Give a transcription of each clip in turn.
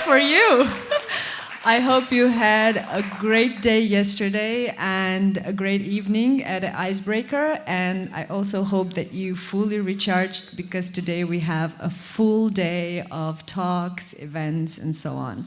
for you. I hope you had a great day yesterday and a great evening at an icebreaker, and I also hope that you fully recharged because today we have a full day of talks, events, and so on.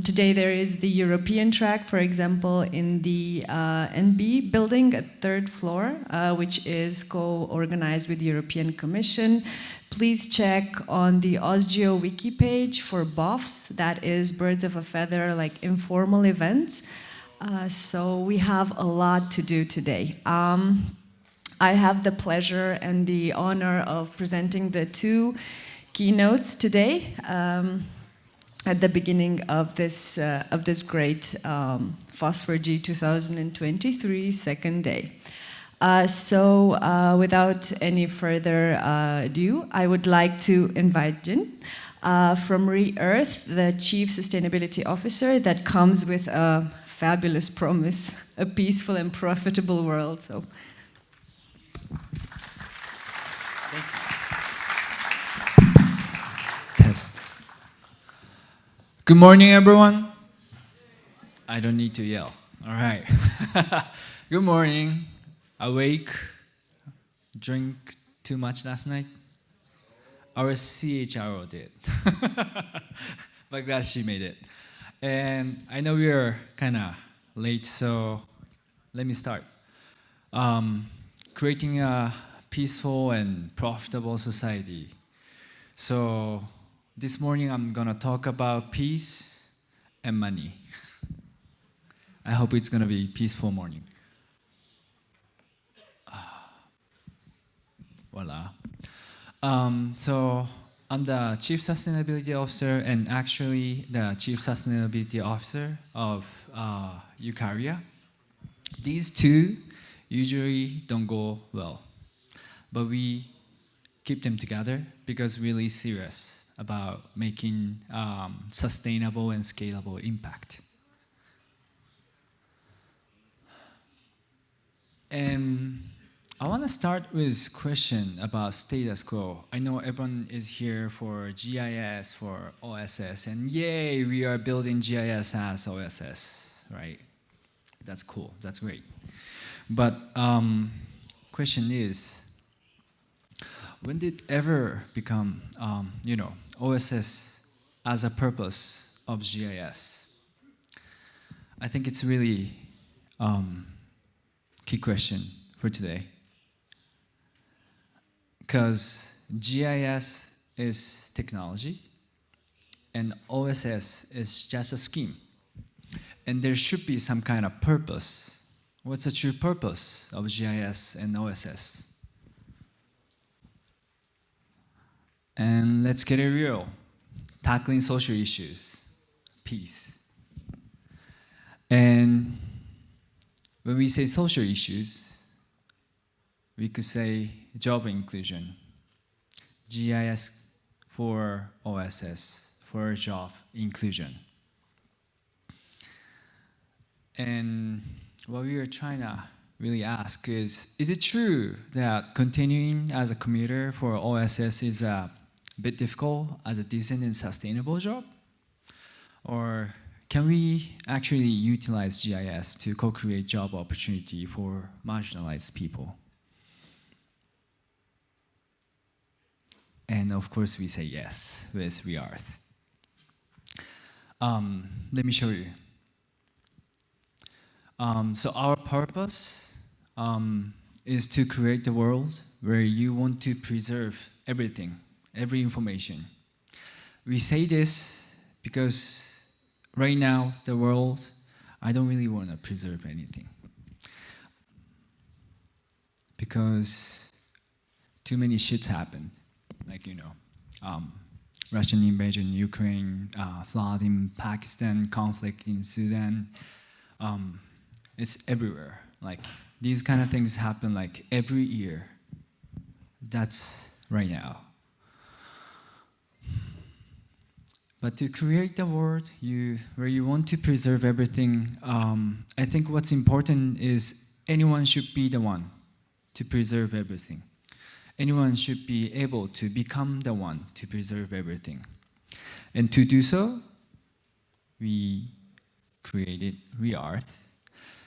Today there is the European track, for example, in the NB building at 3rd floor, which is co-organized with the European Commission. Please check on the OSGeo wiki page for BOFs, that is Birds of a Feather, like informal events. So we have a lot to do today. I have the pleasure and the honor of presenting the 2 keynotes today. At the beginning of this great FOSS4G 2023 second day. So without any further ado, I would like to invite Jin from Re-Earth, the Chief Sustainability Officer that comes with a fabulous promise, a peaceful and profitable world. So. Good morning, everyone. I don't need to yell. All right. Good morning. Awake. Drink too much last night? Our CHRO did. But glad she made it. And I know we are kind of late, so let me start. Creating a peaceful and profitable society. So this morning I'm gonna talk about peace and money. I hope it's gonna be a peaceful morning. Voila. So I'm the Chief Sustainability Officer and actually the Chief Sustainability Officer of Eukarya. These 2 usually don't go well, but we keep them together because we're really serious about making sustainable and scalable impact. And I want to start with a question about status quo. I know everyone is here for GIS, for OSS, and yay, we are building GIS as OSS, right? That's cool, that's great. But question is, when did it ever become, OSS as a purpose of GIS? I think it's really key question for today. Because GIS is technology and OSS is just a scheme. And there should be some kind of purpose. What's the true purpose of GIS and OSS? And let's get it real. Tackling social issues, peace. And when we say social issues, we could say job inclusion. GIS for OSS, for job inclusion. And what we are trying to really ask is it true that continuing as a commuter for OSS is a bit difficult as a decent and sustainable job? Or can we actually utilize GIS to co-create job opportunity for marginalized people? And of course we say yes with Re-Earth. Let me show you. So our purpose is to create the world where you want to preserve everything, every information. We say this because right now, the world, I don't really want to preserve anything. Because too many shits happened, like, Russian invasion in Ukraine, flood in Pakistan, conflict in Sudan. It's everywhere. Like, these kind of things happen like every year. That's right now. But to create the world where you want to preserve everything, I think what's important is anyone should be the one to preserve everything. Anyone should be able to become the one to preserve everything. And to do so, we created ReArt.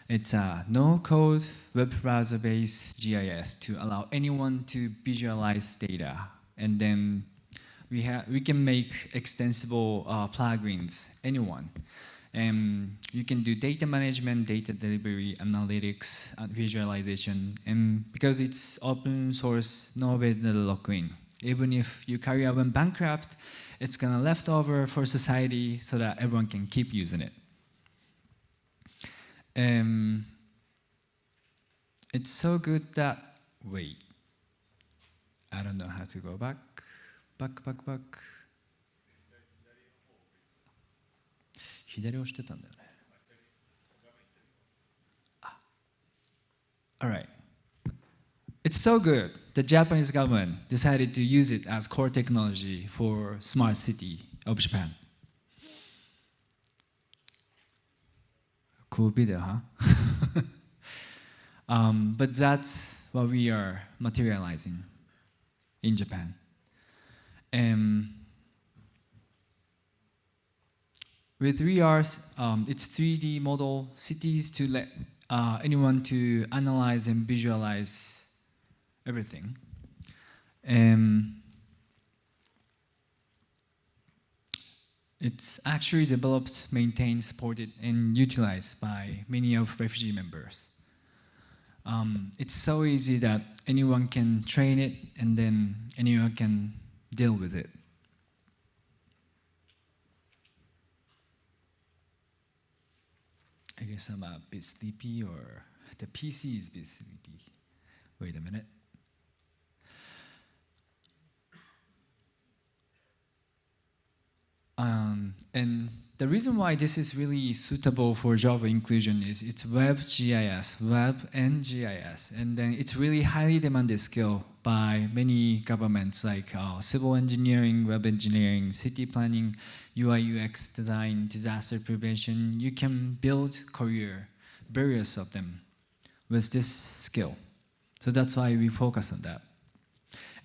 It's a no-code web browser-based GIS to allow anyone to visualize data. And then we can make extensible plugins, anyone. And you can do data management, data delivery, analytics, visualization. And because it's open source, no vendor lock-in. Even if your career went bankrupt, it's gonna left over for society so that everyone can keep using it. It's so good that, wait, I don't know how to go back. Back. 左押してたんだよね。All right. It's so good. The Japanese government decided to use it as core technology for smart city of Japan. Cool video, huh? But that's what we are materializing in Japan. With ReArt, it's 3D model cities to let anyone to analyze and visualize everything. It's actually developed, maintained, supported, and utilized by many of refugee members. It's so easy that anyone can train it, and then anyone can deal with it. I guess I'm a bit sleepy, or the PC is a bit sleepy. Wait a minute. And the reason why this is really suitable for job inclusion is it's web GIS, web and GIS, and then it's really highly demanded skill by many governments like civil engineering, web engineering, city planning, UI UX design, disaster prevention. You can build career, various of them, with this skill. So that's why we focus on that.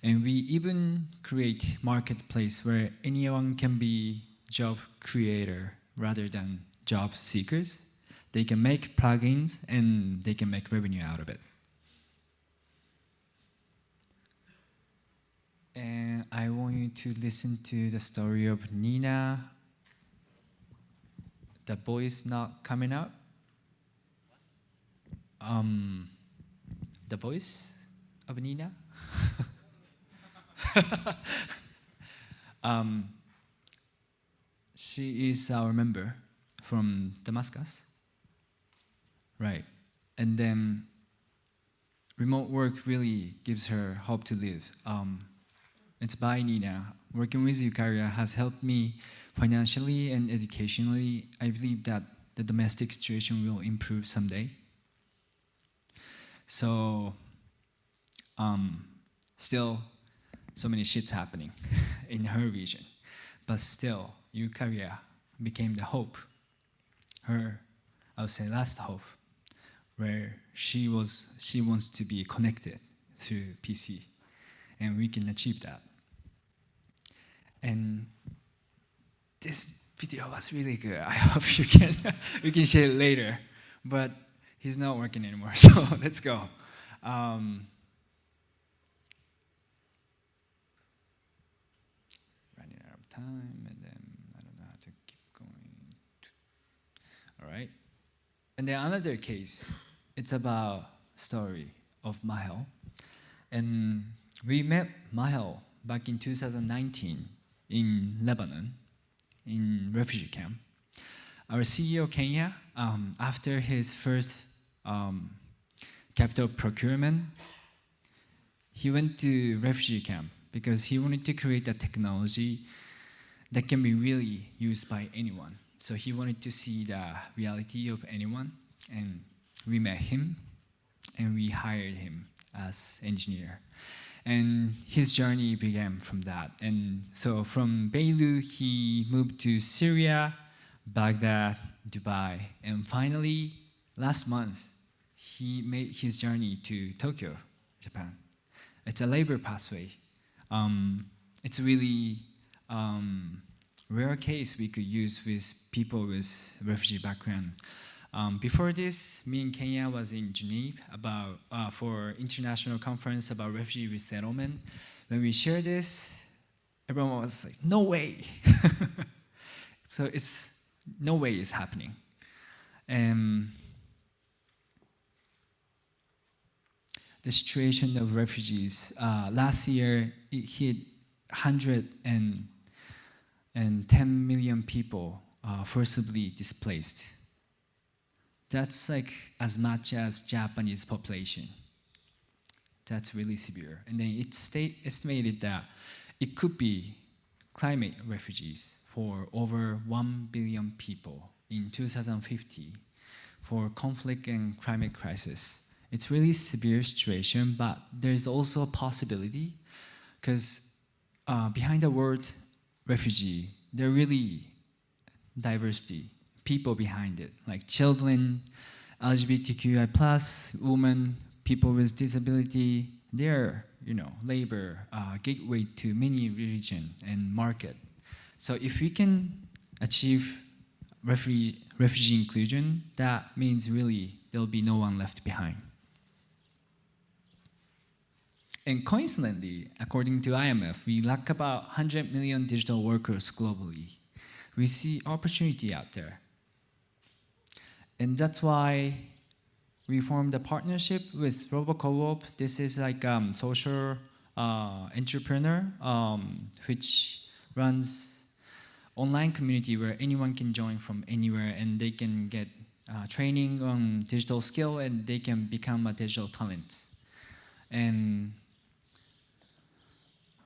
And we even create marketplace where anyone can be job creator rather than job seekers. They can make plugins and they can make revenue out of it. And I want you to listen to the story of Nina. The voice not coming out. The voice of Nina. She is our member from Damascus, right? And then remote work really gives her hope to live. It's by Nina. Working with Eukarya has helped me financially and educationally. I believe that the domestic situation will improve someday. So, still, so many shits happening in her region, but still, Eukarya became the hope. Her, I would say, last hope, where she wants to be connected through PC, and we can achieve that. And this video was really good. I hope you can share it later, but he's not working anymore, so let's go. Running out of time, and then I don't know how to keep going. All right. And then another case, it's about story of Mahel. And we met Mahel back in 2019 in Lebanon, in refugee camp. Our CEO, Kenya, after his first capital procurement, he went to refugee camp because he wanted to create a technology that can be really used by anyone. So he wanted to see the reality of anyone, and we met him, and we hired him as engineer. And his journey began from that. And so from Beirut, he moved to Syria, Baghdad, Dubai, and finally, last month, he made his journey to Tokyo, Japan. It's a labor pathway. It's really rare case we could use with people with refugee background. Before this, me and Kenya was in Geneva about for international conference about refugee resettlement. When we shared this, everyone was like, "No way!" So it's no way it's happening. The situation of refugees last year it hit 110 million people forcibly displaced. That's like as much as Japanese population. That's really severe. And then it's estimated that it could be climate refugees for over 1 billion people in 2050 for conflict and climate crisis. It's really severe situation, but there's also a possibility because behind the word refugee, there are really diversity, people behind it, like children, LGBTQI+, women, people with disability, they're, labor, gateway to many religion and market. So if we can achieve refugee inclusion, that means really there'll be no one left behind. And coincidentally, according to IMF, we lack about 100 million digital workers globally. We see opportunity out there. And that's why we formed a partnership with RoboCo-op. This is like social entrepreneur which runs online community where anyone can join from anywhere and they can get training on digital skill and they can become a digital talent. And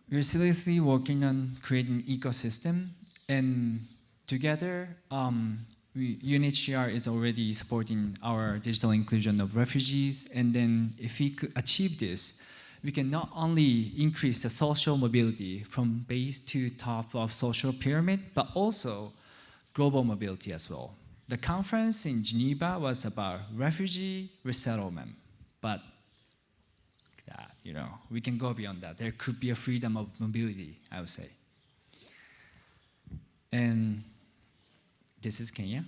we're seriously working on creating ecosystem, and together UNHCR is already supporting our digital inclusion of refugees, and then if we could achieve this, we can not only increase the social mobility from base to top of social pyramid, but also global mobility as well. The conference in Geneva was about refugee resettlement, but that, we can go beyond that. There could be a freedom of mobility, I would say. And this is Kenya.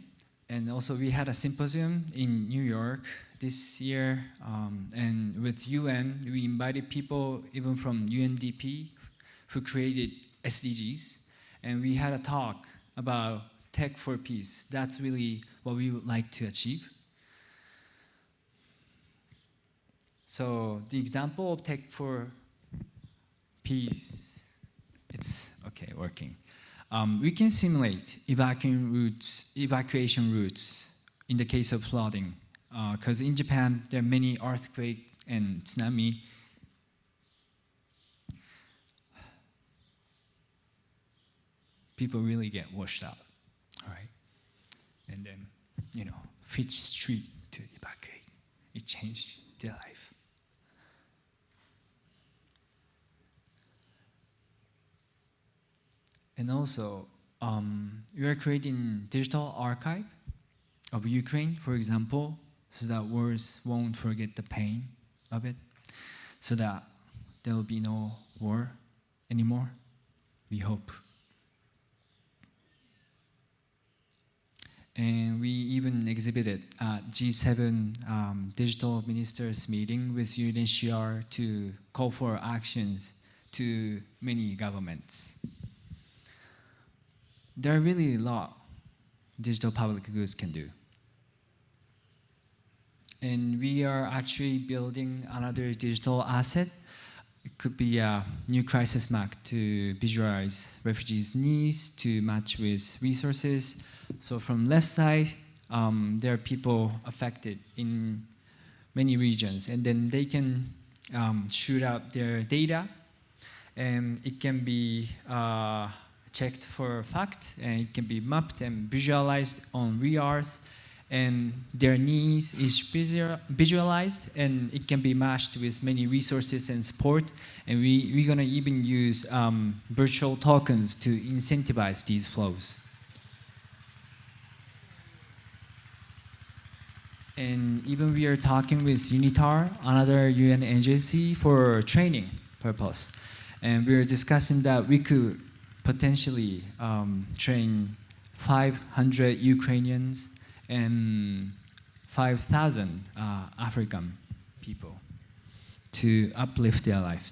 And also we had a symposium in New York this year, and with UN, we invited people even from UNDP who created SDGs, and we had a talk about tech for peace. That's really what we would like to achieve. So the example of tech for peace, it's okay, working. We can simulate evacuation routes in the case of flooding, because in Japan there are many earthquake and tsunami. People really get washed out, all right? And then, which street to evacuate, it changed their life. And also, we are creating digital archive of Ukraine, for example, so that wars won't forget the pain of it, so that there will be no war anymore, we hope. And we even exhibited at G7 digital ministers meeting with UNHCR to call for actions to many governments. There are really a lot digital public goods can do. And we are actually building another digital asset. It could be a new crisis map to visualize refugees' needs to match with resources. So from left side, there are people affected in many regions, and then they can shoot out their data, and it can be checked for fact, and it can be mapped and visualized on REARs, and their needs is visualized, and it can be matched with many resources and support, and we're gonna even use virtual tokens to incentivize these flows. And even we are talking with UNITAR, another UN agency, for training purpose, and we are discussing that we could potentially train 500 Ukrainians and 5,000 African people to uplift their life.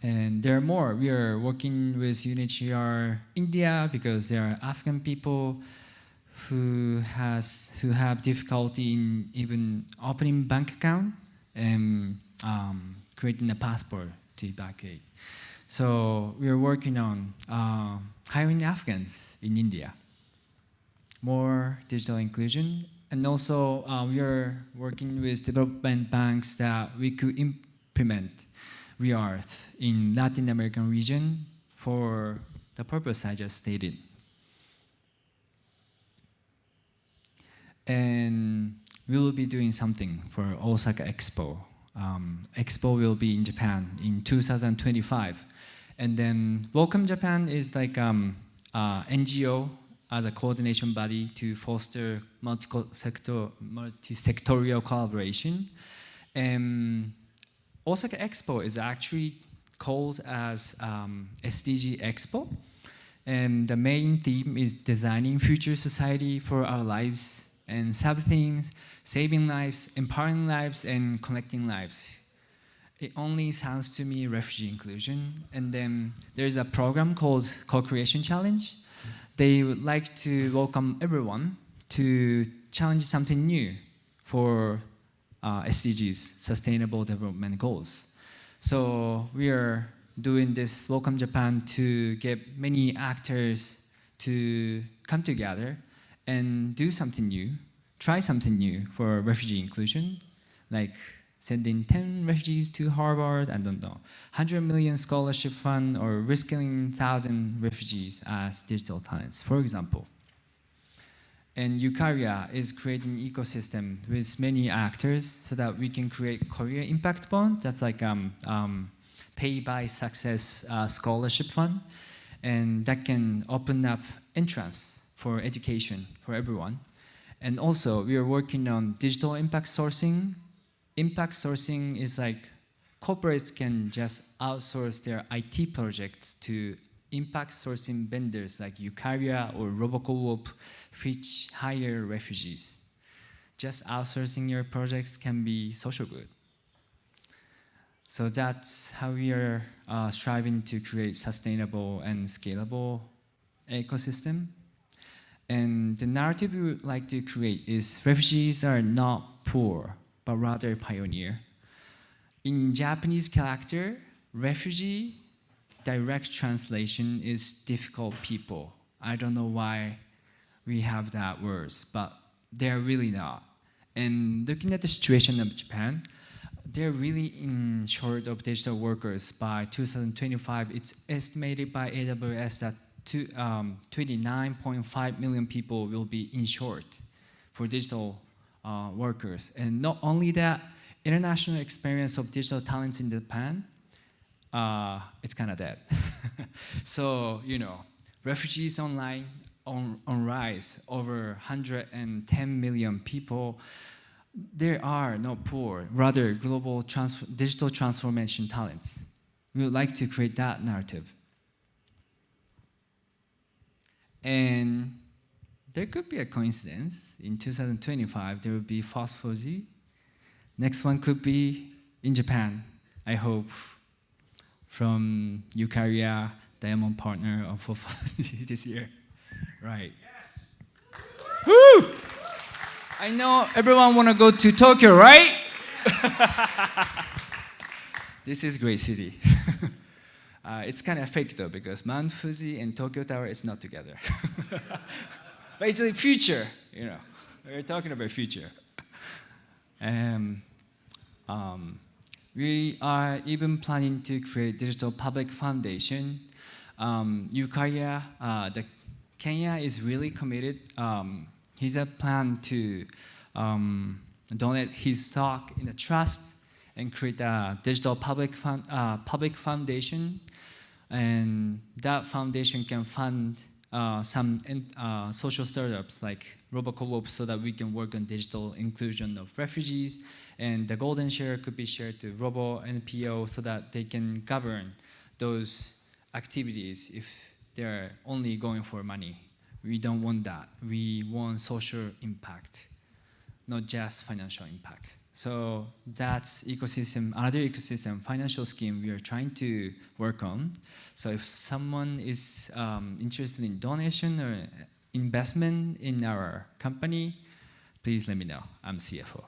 And there are more. We are working with UNHCR India because there are African people who have difficulty in even opening bank account and creating a passport to evacuate. So we are working on hiring Afghans in India, more digital inclusion, and also we are working with development banks that we could implement ReEarth in Latin American region for the purpose I just stated. And we will be doing something for Osaka Expo. Expo will be in Japan in 2025. And then Welcome Japan is like NGO as a coordination body to foster multi-sectorial collaboration. Osaka Expo is actually called as SDG Expo. And the main theme is designing future society for our lives, and sub-themes, saving lives, empowering lives, and connecting lives. It only sounds to me refugee inclusion. And then there's a program called Co-Creation Challenge. They would like to welcome everyone to challenge something new for SDGs, Sustainable Development Goals. So we are doing this Welcome Japan to get many actors to come together and do something new, try something new for refugee inclusion, like sending 10 refugees to Harvard, I don't know, 100 million scholarship fund, or reskilling 1,000 refugees as digital talents, for example. And Eukarya is creating an ecosystem with many actors so that we can create career impact bond. That's like pay by success scholarship fund, and that can open up entrance for education for everyone. And also we are working on digital impact sourcing. Impact sourcing is like corporates can just outsource their IT projects to impact sourcing vendors like Eukarya or Robocoop, which hire refugees. Just outsourcing your projects can be social good. So that's how we are striving to create sustainable and scalable ecosystem. And the narrative we would like to create is refugees are not poor, but rather pioneer. In Japanese character, refugee, direct translation is difficult people. I don't know why we have that words, but they're really not. And looking at the situation of Japan, they're really in short of digital workers. By 2025, it's estimated by AWS that 29.5 million people will be in short for digital workers. And not only that, international experience of digital talents in Japan, it's kind of dead. So, you know, refugees online on rise, over 110 million people. There are no poor, rather global digital transformation talents. We would like to create that narrative. And there could be a coincidence. In 2025, there will be FOSS4G. Next one could be in Japan, I hope, from Eukarya, Diamond Partner of FOSS4G this year. Right. Yes. Woo! I know everyone want to go to Tokyo, right? This is great city. It's kind of fake though, because Mount Fuji and Tokyo Tower is not together. But it's the future, you know. We're talking about future. We are even planning to create digital public foundation. Eukarya, the Kenya is really committed. He has a plan to donate his stock in a trust and create a digital public foundation. And that foundation can fund some social startups like Robocoop so that we can work on digital inclusion of refugees And the golden share could be shared to Robo NPO so that they can govern those activities if they're only going for money. We don't want that. We want social impact, not just financial impact. So that's ecosystem, another ecosystem, financial scheme we are trying to work on. So if someone is interested in donation or investment in our company, please let me know. I'm CFO.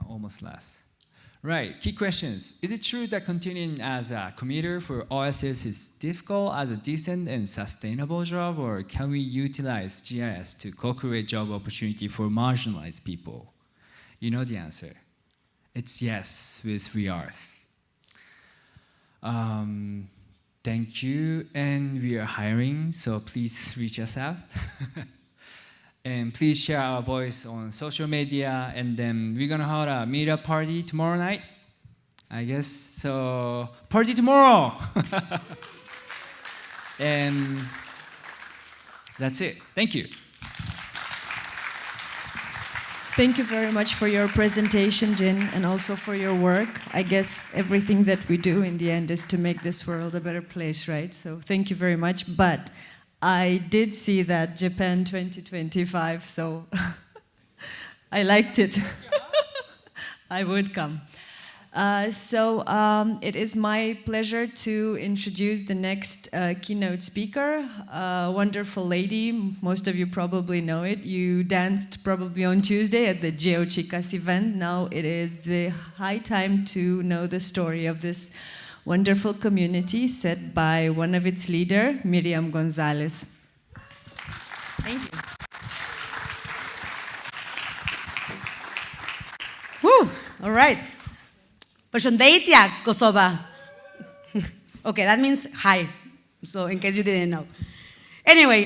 Almost last. Right, key questions. Is it true that continuing as a commuter for OSS is difficult as a decent and sustainable job, or can we utilize GIS to co-create job opportunity for marginalized people? You know the answer. It's yes with 3 R's. Thank you, and we are hiring, so please reach us out. And please share our voice on social media, and then we're gonna hold a meetup party tomorrow night, I guess. So, party tomorrow! And that's it. Thank you. Thank you very much for your presentation, Jin, and also for your work. I guess everything that we do in the end is to make this world a better place, right? So thank you very much. But I did see that Japan 2025, so I liked it. I would come. It is my pleasure to introduce the next keynote speaker, a wonderful lady. Most of you probably know it. You danced probably on Tuesday at the GeoChicas event. Now it is the high time to know the story of this wonderful community set by one of its leader, Miriam Gonzalez. Thank you. Woo! All right. Posjondeitja, Kosovo. Okay, that means hi. So in case you didn't know. Anyway,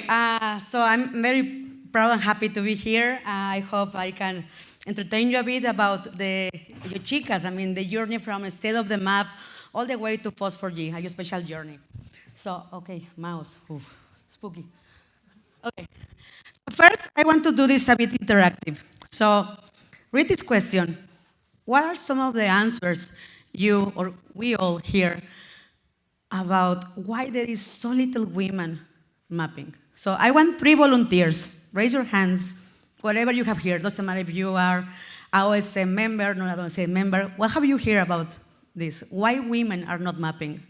so I'm very proud and happy to be here. I hope I can entertain you a bit about the GeoChicas. I mean, the journey from the state of the map all the way to FOSS4G, a geospatial journey. So, okay, mouse, oof, spooky. Okay, first I want to do this a bit interactive. So, read this question. What are some of the answers you or we all hear about why there is so little women mapping? So I want 3 volunteers. Raise your hands, whatever you have here. Doesn't matter if you are a OSM member, not an OSM member. What have you heard about this? Why women are not mapping?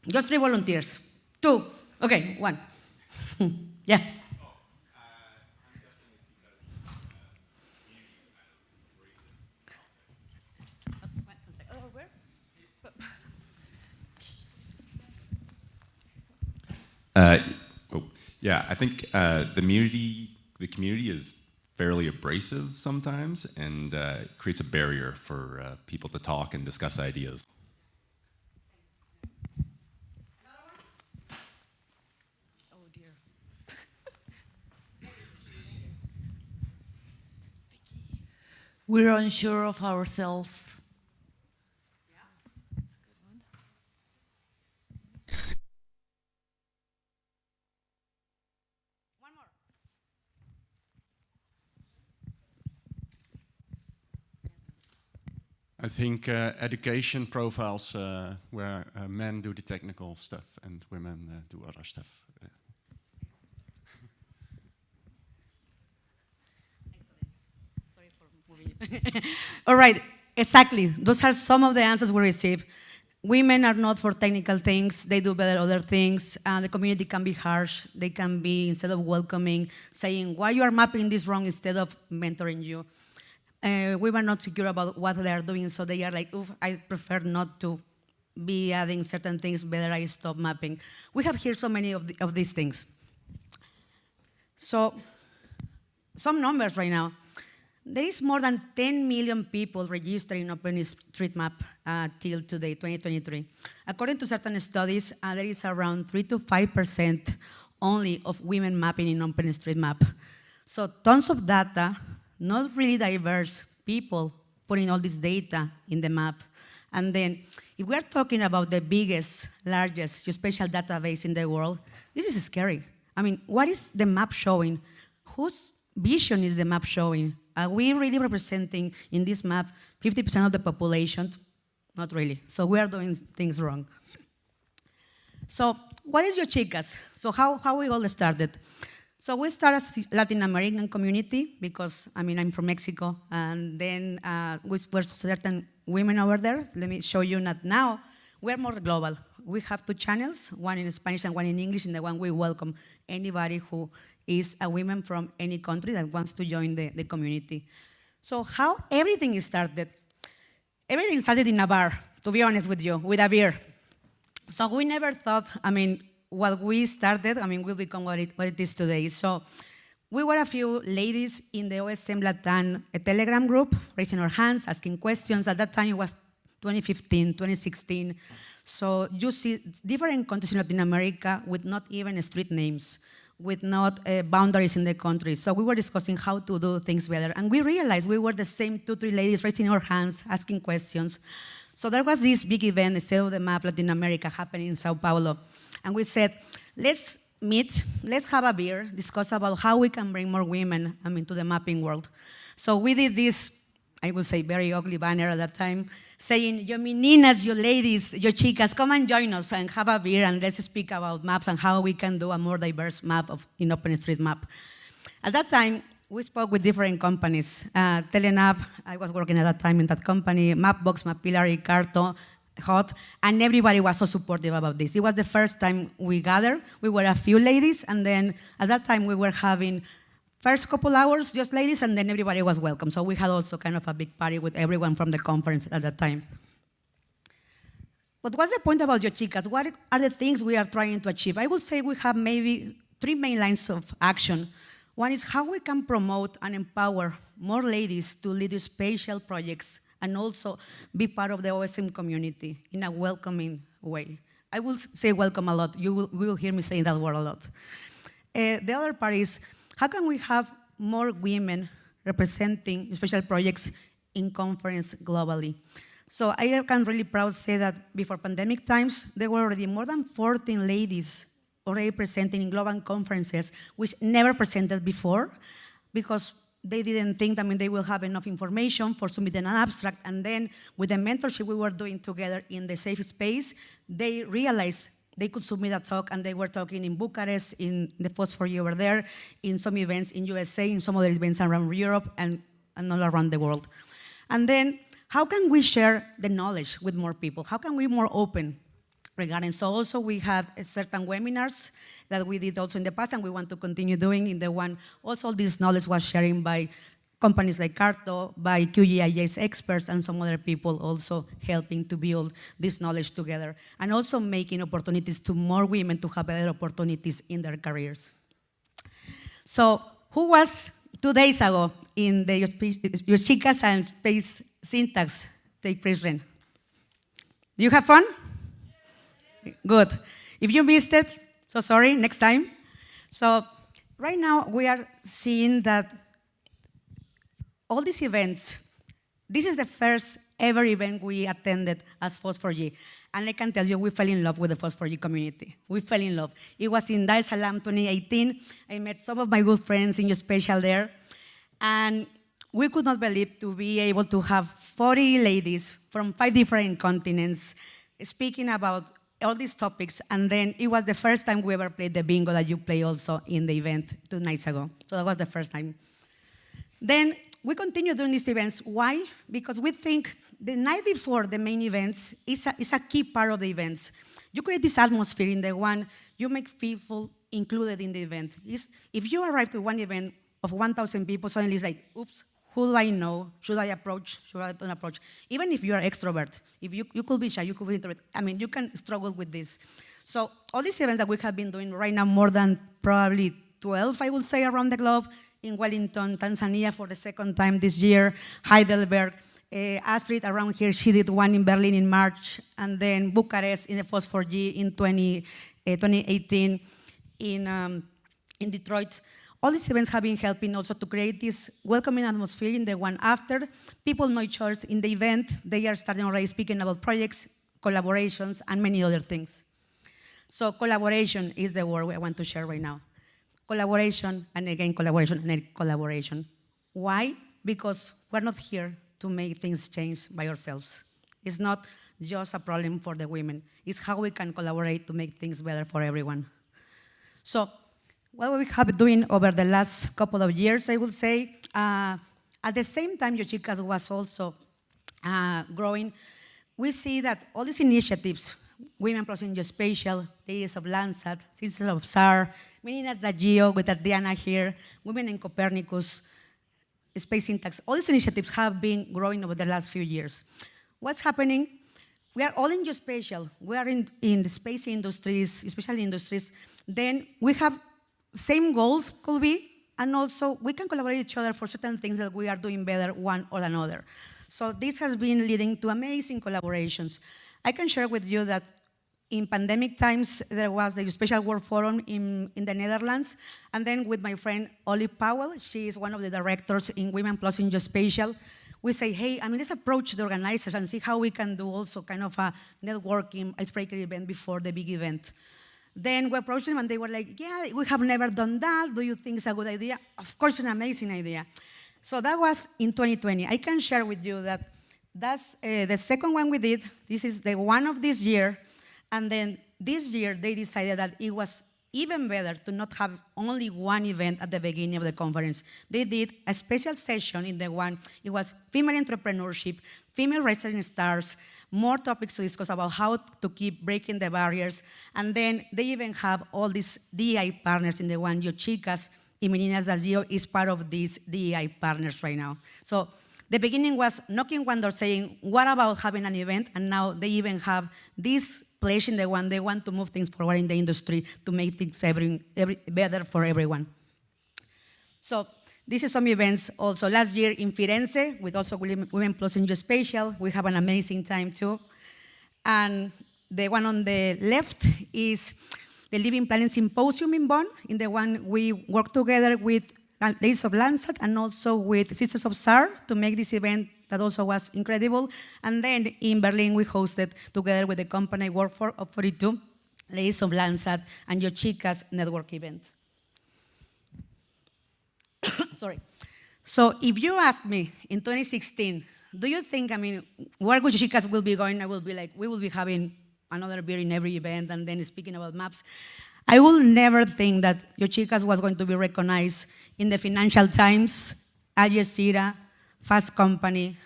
Just 3 volunteers. 2. Okay, 1. Yeah. Yeah, I think the community is fairly abrasive sometimes, and creates a barrier for people to talk and discuss ideas. Oh dear. We're unsure of ourselves. I think education profiles where men do the technical stuff and women do other stuff. All right, exactly. Those are some of the answers we receive. Women are not for technical things. They do better other things. The community can be harsh. They can be, instead of welcoming, saying, why you are mapping this wrong instead of mentoring you. We were not secure about what they are doing, so they are like, oof, I prefer not to be adding certain things, better I stop mapping. We have here so many of these things. So, some numbers right now. There is more than 10 million people registered in OpenStreetMap till today, 2023. According to certain studies, there is around 3 to 5% only of women mapping in OpenStreetMap. So tons of data, not really diverse people putting all this data in the map. And then, if we're talking about the biggest, largest geospatial database in the world, this is scary. I mean, what is the map showing? Who's vision is the map showing? Are we really representing in this map 50% of the population? Not really. So we are doing things wrong. So what is Yo Chicas? So how we all started? So we started as Latin American community because, I mean, I'm from Mexico, and then we were certain women over there. So let me show you that now. We're more global. We have 2 channels, one in Spanish and one in English, and the one we welcome anybody who is a woman from any country that wants to join the community. So how everything started? Everything started in a bar, to be honest with you, with a beer. So we never thought, I mean, what we started, I mean, will become what it is today. So we were a few ladies in the OSM Latam Telegram group, raising our hands, asking questions. At that time, it was 2015, 2016. So you see different countries in Latin America with not even street names, with not boundaries in the country. So we were discussing how to do things better. And we realized we were the same 2, 3 ladies raising our hands, asking questions. So there was this big event, the Sale of the Map Latin America, happening in Sao Paulo. And we said, let's meet, let's have a beer, discuss about how we can bring more women, I mean, to the mapping world. So we did this, I would say, very ugly banner at that time, saying, yo meninas, yo ladies, yo chicas, come and join us and have a beer and let's speak about maps and how we can do a more diverse map in OpenStreetMap. At that time, we spoke with different companies. Telenab, I was working at that time in that company, Mapbox, Mapillary, Carto, Hot, and everybody was so supportive about this. It was the first time we gathered. We were a few ladies, and then at that time we were having first couple hours just ladies, and then everybody was welcome. So we had also kind of a big party with everyone from the conference at that time. But what's the point about Yo Chicas? What are the things we are trying to achieve? I would say we have maybe 3 main lines of action. One is how we can promote and empower more ladies to lead spatial projects and also be part of the OSM community in a welcoming way. I will say welcome a lot. You will hear me saying that word a lot. The other part is, how can we have more women representing special projects in conference globally? So I can really proud say that before pandemic times, there were already more than 14 ladies already presenting in global conferences, which never presented before, because they didn't think, I mean, they will have enough information for submitting an abstract. And then with the mentorship we were doing together in the safe space, they realized they could submit a talk, and they were talking in Bucharest, in the FOSS4G over there, in some events in USA, in some other events around Europe, and all around the world. And then, how can we share the knowledge with more people? How can we be more open regarding? So also we had certain webinars that we did also in the past, and we want to continue doing in the one. Also this knowledge was sharing by companies like Carto, by QGIS experts, and some other people also helping to build this knowledge together, and also making opportunities to more women to have better opportunities in their careers. So who was 2 days ago in the Yo Chicas and Space Syntax Take Prizren? Do you have fun? Good. If you missed it, so sorry, next time. So right now we are seeing that all these events, this is the first ever event we attended as FOSS4G. And I can tell you, we fell in love with the FOSS4G community. We fell in love. It was in Dar es Salaam 2018. I met some of my good friends in geospatial there. And we could not believe to be able to have 40 ladies from 5 different continents speaking about all these topics, and then it was the first time we ever played the bingo that you play also in the event 2 nights ago. So that was the first time. Then we continue doing these events. Why? Because we think the night before the main events is a key part of the events. You create this atmosphere in the one, you make people included in the event. If you arrive to one event of 1,000 people, suddenly it's like, oops, who do I know? Should I approach? Should I don't approach? Even if you're an extrovert, if you could be shy, you could be introvert. I mean, you can struggle with this. So all these events that we have been doing right now, more than probably 12, I would say, around the globe, in Wellington, Tanzania for the 2nd time this year, Heidelberg, Astrid around here, she did one in Berlin in March, and then Bucharest in the FOSS4G in 2018, in Detroit. All these events have been helping also to create this welcoming atmosphere in the one after. People know each other in the event. They are starting already speaking about projects, collaborations, and many other things. So collaboration is the word I want to share right now. collaboration, and again collaboration, and collaboration. Why? Because we're not here to make things change by ourselves. It's not just a problem for the women. It's how we can collaborate to make things better for everyone. So what we have been doing over the last couple of years, I would say, at the same time Yochicas was also growing, we see that all these initiatives, Women Plus in Geospatial, Ladies of Landsat, Sisters of SAR, Meninas da Geo with Adriana here, Women in Copernicus, Space Syntax, all these initiatives have been growing over the last few years. What's happening? We are all in geospatial. We are in the space industries, especially industries. Then we have same goals, could be, and also we can collaborate with each other for certain things that we are doing better one or another. So this has been leading to amazing collaborations. I can share with you that in pandemic times, there was the Geospatial World Forum in the Netherlands, and then with my friend Olive Powell, she is one of the directors in Women Plus in Geospatial, we say, hey, let's approach the organizers and see how we can do also kind of a networking icebreaker event before the big event. Then we approached them and they were like, yeah, we have never done that. Do you think it's a good idea? Of course, it's an amazing idea. So that was in 2020. I can share with you that that's the second one we did. This is the one of this year. And then this year, they decided that it was even better to not have only one event at the beginning of the conference. They did a special session in the one, it was female entrepreneurship, female rising stars, more topics to discuss about how to keep breaking the barriers. And then they even have all these DEI partners in the one. Yochicas y Meninas da Geo is part of these DEI partners right now. So the beginning was knocking one door saying, what about having an event? And now they even have this place in the one, they want to move things forward in the industry to make things better for everyone. So this is some events also. Last year in Firenze, with also Women Plus in Geospatial, we have an amazing time too. And the one on the left is the Living Planning Symposium in Bonn. In the one we work together with Ladies of Landsat and also with Sisters of SAR to make this event that also was incredible. And then in Berlin, we hosted together with the company I work for, Up 42, Ladies of Landsat and Yochicas network event. Sorry. So if you ask me in 2016, do you think, where Yochicas will be going? I will be like, we will be having another beer in every event and then speaking about maps. I will never think that Yochicas was going to be recognized in the Financial Times, Al Jazeera, Fast Company,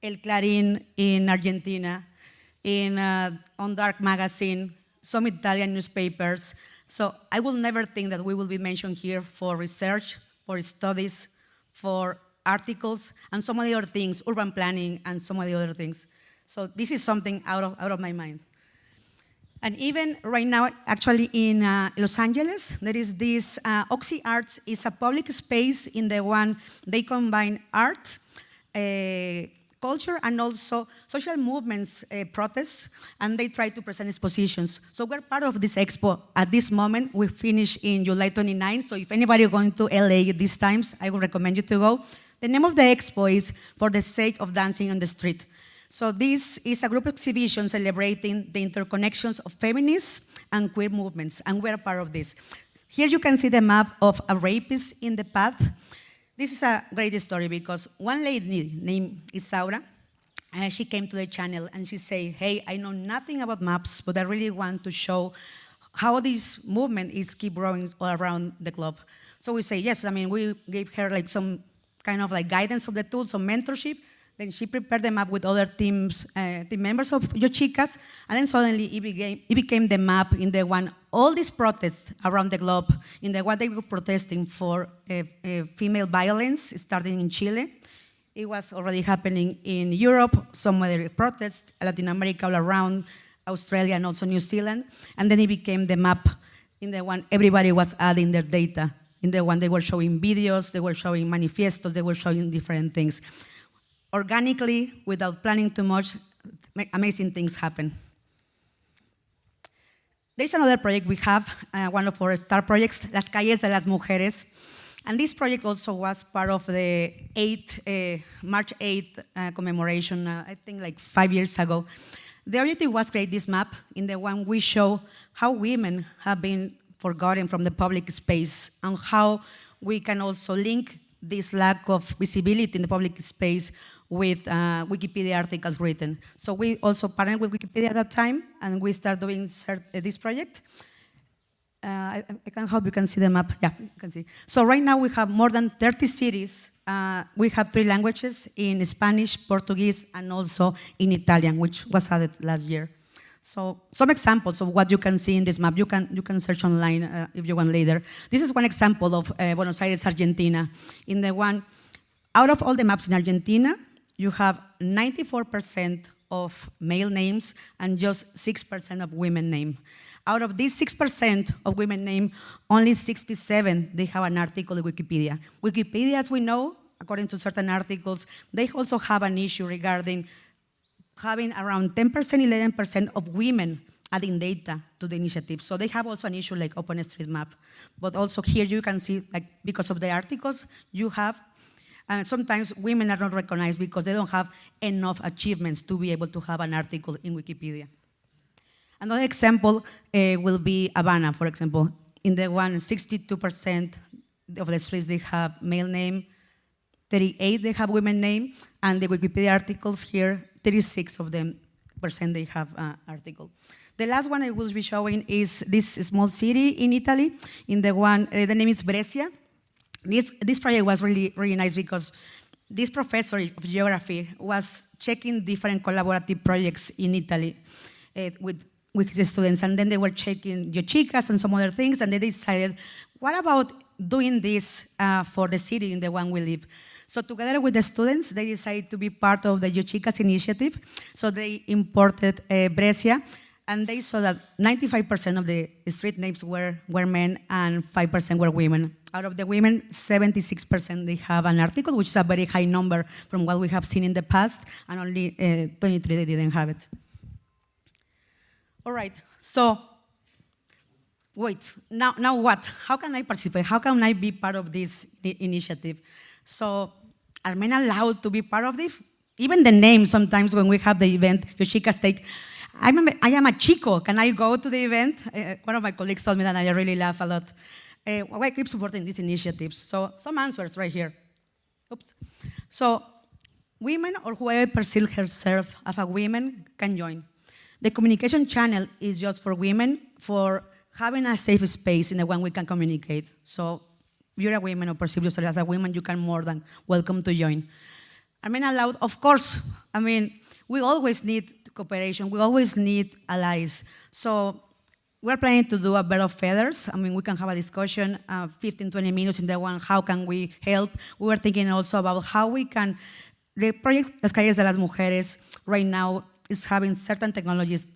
El Clarín in Argentina, on Dark Magazine, some Italian newspapers. So I will never think that we will be mentioned here for research, for studies, for articles, and some of the other things, urban planning, and some of the other things. So this is something out of my mind. And even right now, actually in Los Angeles, there is this Oxy Arts is a public space in the one they combine art, culture, and also social movements, protests, and they try to present expositions. So we're part of this expo at this moment. We finish in July 29, so if anybody is going to LA at these times, I would recommend you to go. The name of the expo is For the Sake of Dancing on the Street. So this is a group exhibition celebrating the interconnections of feminist and queer movements, and we're part of this. Here you can see the map of a rapist in the path. This is a great story because one lady named Isaura, she came to the channel and she said, hey, I know nothing about maps, but I really want to show how this movement is keep growing all around the globe. So we say, yes, we gave her like some kind of like guidance of the tools, some mentorship. Then she prepared the map with other team members of Yochicas, and then suddenly it became the map in the one, all these protests around the globe, in the one they were protesting for female violence, starting in Chile. It was already happening in Europe, some other protests, Latin America all around, Australia and also New Zealand, and then it became the map in the one everybody was adding their data. In the one they were showing videos, they were showing manifestos, they were showing different things. Organically, without planning too much, amazing things happen. There's another project we have, one of our star projects, Las Calles de las Mujeres. And this project also was part of the March 8th commemoration, I think like 5 years ago. The objective was create this map in the one we show how women have been forgotten from the public space, and how we can also link this lack of visibility in the public space with Wikipedia articles written. So we also partnered with Wikipedia at that time, and we started doing this project. I can hope you can see the map. Yeah, you can see. So right now we have more than 30 cities. We have 3 languages, in Spanish, Portuguese, and also in Italian, which was added last year. So some examples of what you can see in this map. You can search online if you want later. This is one example of Buenos Aires, Argentina. In the one, out of all the maps in Argentina, you have 94% of male names and just 6% of women name. Out of these 6% of women name, only 67, they have an article in Wikipedia. Wikipedia, as we know, according to certain articles, they also have an issue regarding having around 10%, 11% of women adding data to the initiative. So they have also an issue like OpenStreetMap. But also here you can see, like, because of the articles you have, sometimes women are not recognized because they don't have enough achievements to be able to have an article in Wikipedia. Another example will be Havana, for example. In the one, 62% of the streets they have male name, 38 they have women name, and the Wikipedia articles here, 36 of them percent they have article. The last one I will be showing is this small city in Italy. In the one, the name is Brescia. This project was really nice because this professor of geography was checking different collaborative projects in Italy with his students, and then they were checking geochicas and some other things, and they decided, what about doing this for the city in the one we live? So together with the students, they decided to be part of the geochicas initiative. So they imported Brescia, and they saw that 95% of the street names were men and 5% were women. Out of the women, 76% they have an article, which is a very high number from what we have seen in the past, and only 23 they didn't have it. All right, so wait, now what? How can I participate? How can I be part of this initiative? So are men allowed to be part of this? Even the name, sometimes when we have the event, Yoshika's take, I am a chico, can I go to the event? One of my colleagues told me that, and I really laugh a lot. Why keep supporting these initiatives? So some answers right here. Oops. So women or whoever perceives herself as a woman can join. The communication channel is just for women, for having a safe space in the one we can communicate. So if you're a woman or perceive yourself as a woman, you can more than welcome to join. Are men allowed? Of course. I mean, we always need cooperation. We always need allies. So we're planning to do a bed of feathers. I mean, we can have a discussion, 15, 20 minutes in the one, how can we help? We were thinking also about how we can, the project Las Calles de las Mujeres right now is having certain technologies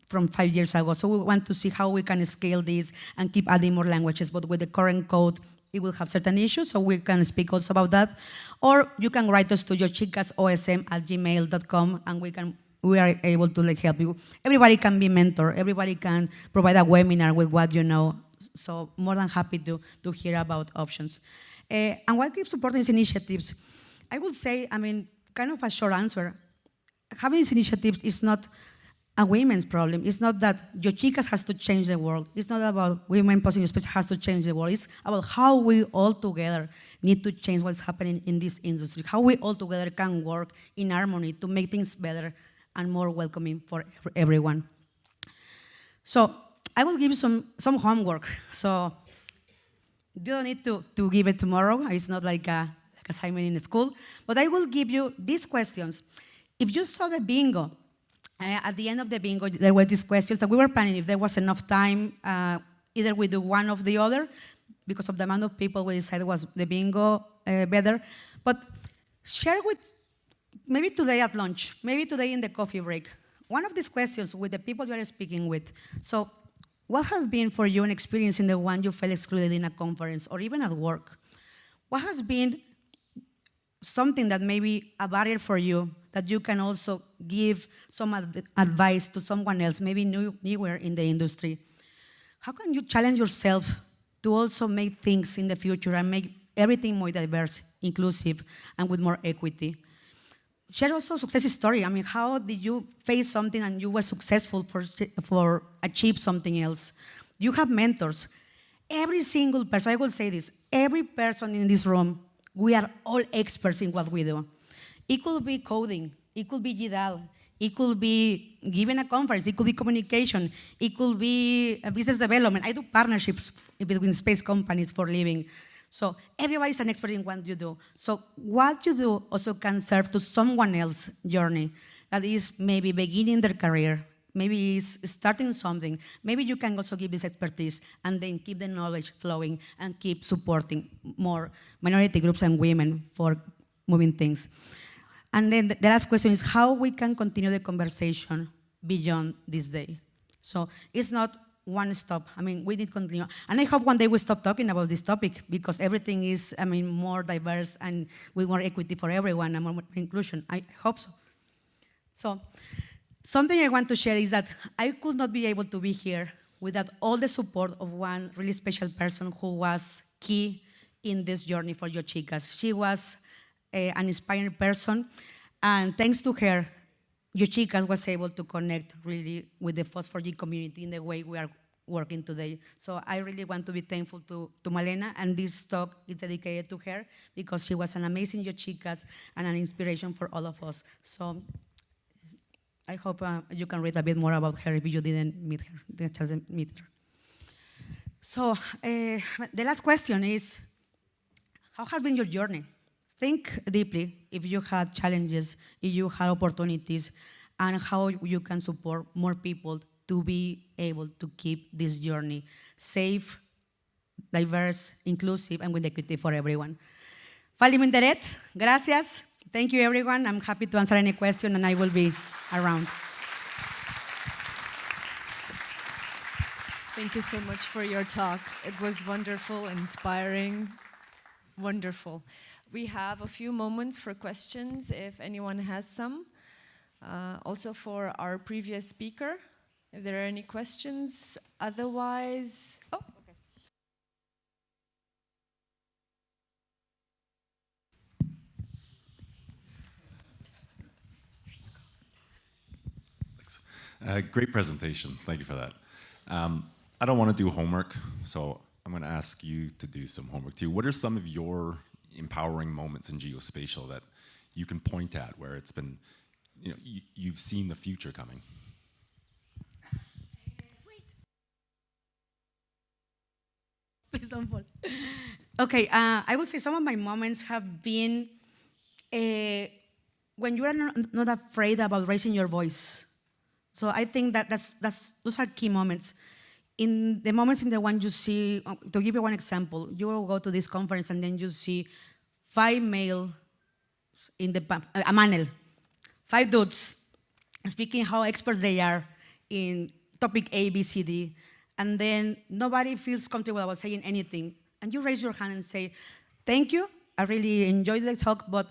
from 5 years ago. So we want to see how we can scale this and keep adding more languages, but with the current code, it will have certain issues, so we can speak also about that. Or you can write us to yourchicasosm@gmail.com, and we are able to help you. Everybody can be mentor. Everybody can provide a webinar with what you know. So more than happy to hear about options. And why keep supporting these initiatives? I would say, I mean, kind of a short answer. Having these initiatives is not a women's problem. It's not that Yochicas has to change the world. It's not about women posting space has to change the world. It's about how we all together need to change what's happening in this industry, how we all together can work in harmony to make things better and more welcoming for everyone. So I will give you some homework. So you don't need to give it tomorrow. It's not like assignment in school. But I will give you these questions. If you saw the bingo, at the end of the bingo, there were these questions that we were planning. If there was enough time, either we do one or the other. Because of the amount of people, we decided was the bingo better. But share with, maybe today at lunch, maybe today in the coffee break, one of these questions with the people you are speaking with. So what has been for you an experience in the one you felt excluded in a conference or even at work? What has been something that may be a barrier for you that you can also give some advice to someone else, maybe newer in the industry? How can you challenge yourself to also make things in the future and make everything more diverse, inclusive, and with more equity? Share also a success story. I mean, how did you face something and you were successful for achieve something else? You have mentors. every single person, I will say this, every person in this room, we are all experts in what we do. It could be coding, it could be GDAL, it could be giving a conference, it could be communication, it could be business development. I do partnerships between space companies for a living. So everybody's an expert in what you do. So what you do also can serve to someone else's journey that is maybe beginning their career, maybe is starting something. Maybe you can also give this expertise and then keep the knowledge flowing and keep supporting more minority groups and women for moving things. And then the last question is how we can continue the conversation beyond this day. So it's not one stop. I mean, we need to continue. And I hope one day we stop talking about this topic because everything is, I mean, more diverse and with more equity for everyone and more inclusion. I hope so. So something I want to share is that I could not be able to be here without all the support of one really special person who was key in this journey for Yo Chicas. She was an inspiring person, and thanks to her, Yo Chicas was able to connect really with the FOSS4G community in the way we are working today. So I really want to be thankful to Malena, and this talk is dedicated to her because she was an amazing Yo Chicas and an inspiration for all of us. So I hope you can read a bit more about her if you didn't meet her, didn't chance to meet her. So the last question is, how has been your journey? Think deeply if you had challenges, if you had opportunities, and how you can support more people to be able to keep this journey safe, diverse, inclusive, and with equity for everyone. Fali Minderet, gracias. Thank you, everyone. I'm happy to answer any question, and I will be around. Thank you so much for your talk. It was wonderful, inspiring, wonderful. We have a few moments for questions if anyone has some. Also for our previous speaker, if there are any questions. Otherwise, oh, okay. Thanks. Great presentation. Thank you for that. I don't want to do homework, so I'm going to ask you to do some homework too. What are some of your empowering moments in geospatial that you can point at where it's been, you know, you've seen the future coming? Please don't fall. Okay, I would say some of my moments have been when you are not afraid about raising your voice. So I think that those are key moments. In the moments in the one you see, to give you one example, you will go to this conference and then you see 5 males in the a panel, 5 dudes speaking how experts they are in topic A, B, C, D, and then nobody feels comfortable about saying anything. And you raise your hand and say, thank you, I really enjoyed the talk, but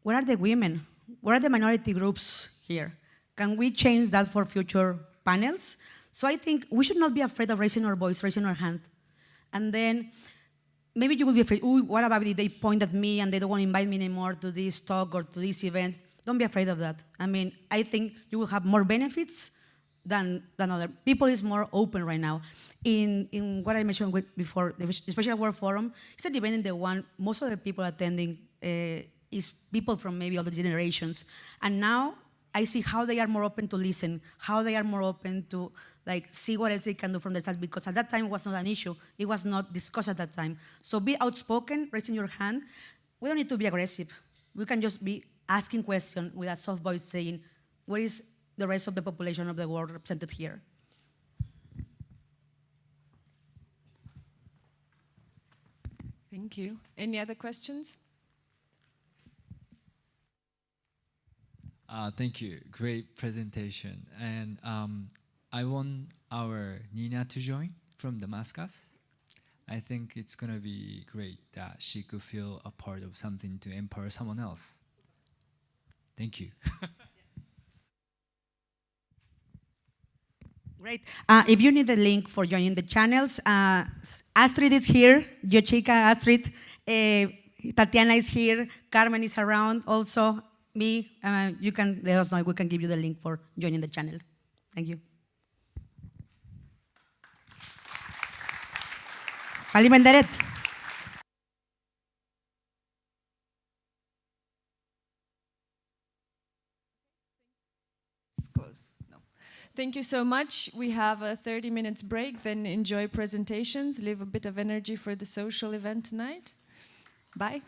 where are the women? Where are the minority groups here? Can we change that for future panels? So I think we should not be afraid of raising our voice, raising our hand. And then maybe you will be afraid, ooh, what about if they point at me and they don't want to invite me anymore to this talk or to this event? Don't be afraid of that. I mean, I think you will have more benefits than other. People is more open right now. In what I mentioned before, the Special World Forum, it's an event in the one most of the people attending is people from maybe other generations. And now I see how they are more open to listen, how they are more open to like see what else they can do from their side, because at that time it was not an issue. It was not discussed at that time. So be outspoken, raising your hand. We don't need to be aggressive. We can just be asking questions with a soft voice saying, where is the rest of the population of the world represented here? Thank you. Any other questions? Thank you. Great presentation. And I want our Nina to join from Damascus. I think it's going to be great that she could feel a part of something to empower someone else. Thank you. Great. If you need the link for joining the channels, Astrid is here, Yo Chica Astrid, Tatiana is here, Carmen is around, also me. You can let us know, we can give you the link for joining the channel. Thank you. Paling Bendaret. Close. No. Thank you so much. We have a 30 minutes break, then enjoy presentations, leave a bit of energy for the social event tonight. Bye.